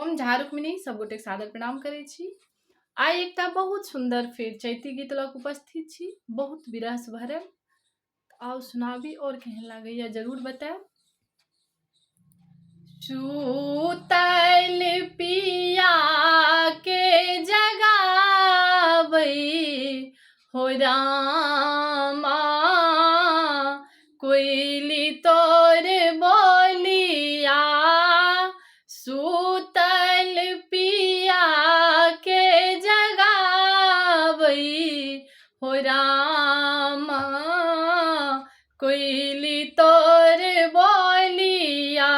हम झा रुक्मिणी सब गोटे सादर प्रणाम करै छी। आइ एकटा बहुत सुंदर फेर चैती गीत लग उपस्थित छी, बहुत विरह से भरल। आओ सुनाबी और केहन लागैया जरूर बताएब। सूतल पिया के जगाबै हो रामा, कोइली तोर बोलिया सूतल पिया के जगाबै हो रामा, कोइली तोर बोलिया,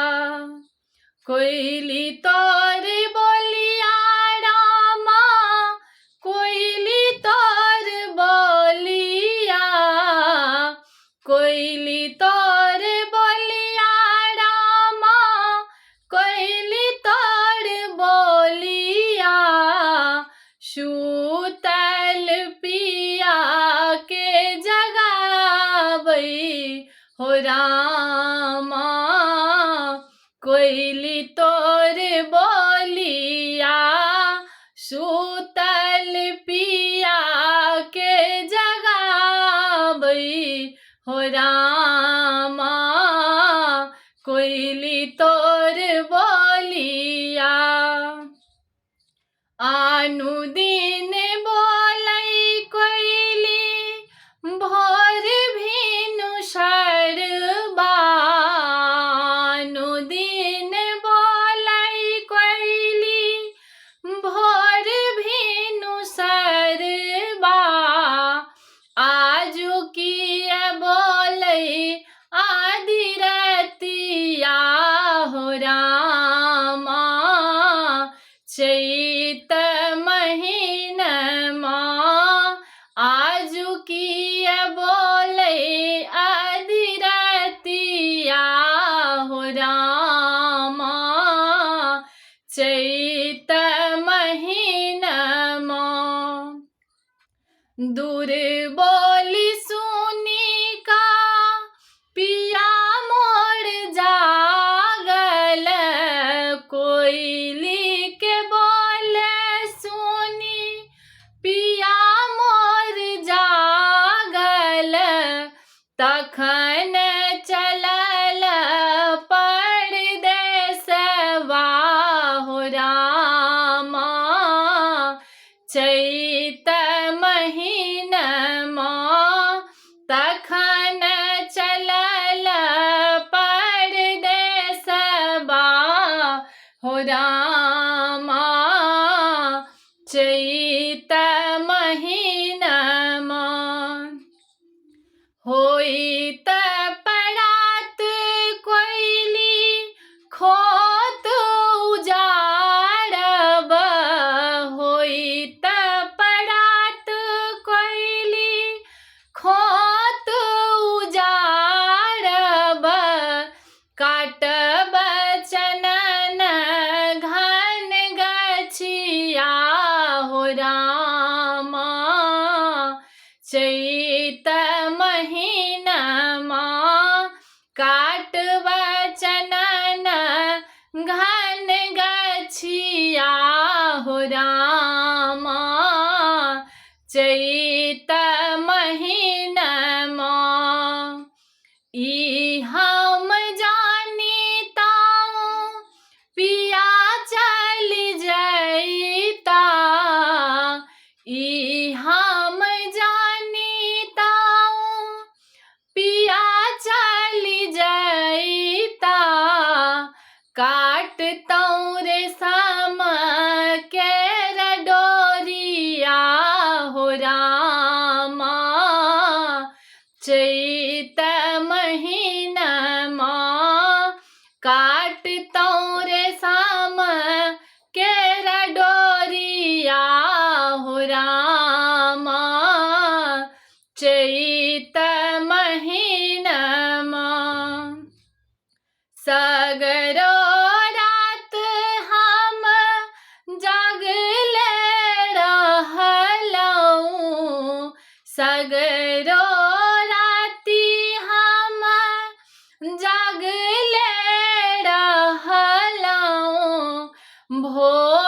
कोइली तोर बोलिया रामा, कोइली तोर बोलिया, कोइली तोर बोलिया रामा, कोइली तोर बोलिया, सूतल पिया के जगाबै हो रामा, कोइली तोर बोलिया सूतल पिया के जगाबै हो रामा, कोइली तोर बोलिया। आनु दिन बोलै कोइली भोर भिनु सरबा, आनु दिन बोलै कोइली भोर भिनु सरबा, आजु किया बोलै आदि रतिया हो रामा, चैत महीनमा आजु किया बोलै आदि रतिया हो रामा, चैत महीनमा। दूर बोली सुनी का पिया मोर जागल, कोइली के बोले सुनी पिया मोर जागल, तखन चलल परदेसवा हो रामा, चैत महीनमा तखन चलल परदेसवा हो रामा, चैत महीनमा। होइत परात कोइली खोत उजाड़ब, होइत परात कोइली खोत उजाड़ब, काटब चनन घन गछिया हो रामा, चैत महीनमा काटब चनन घन गछिया हो रामा, चैत महीनमा। ई हम जानीता पिया चल जैता, ई हम जानीता पिया चल जैता, काटतौं रेशम के डोरिया हो रामा, चैत महीनमा काटतौं रेशम के डोरिया हो रामा, चैत महीनमा। सगरो रात हम जागले रहलौं, सगरो राति हम जागले रहलौं, भोर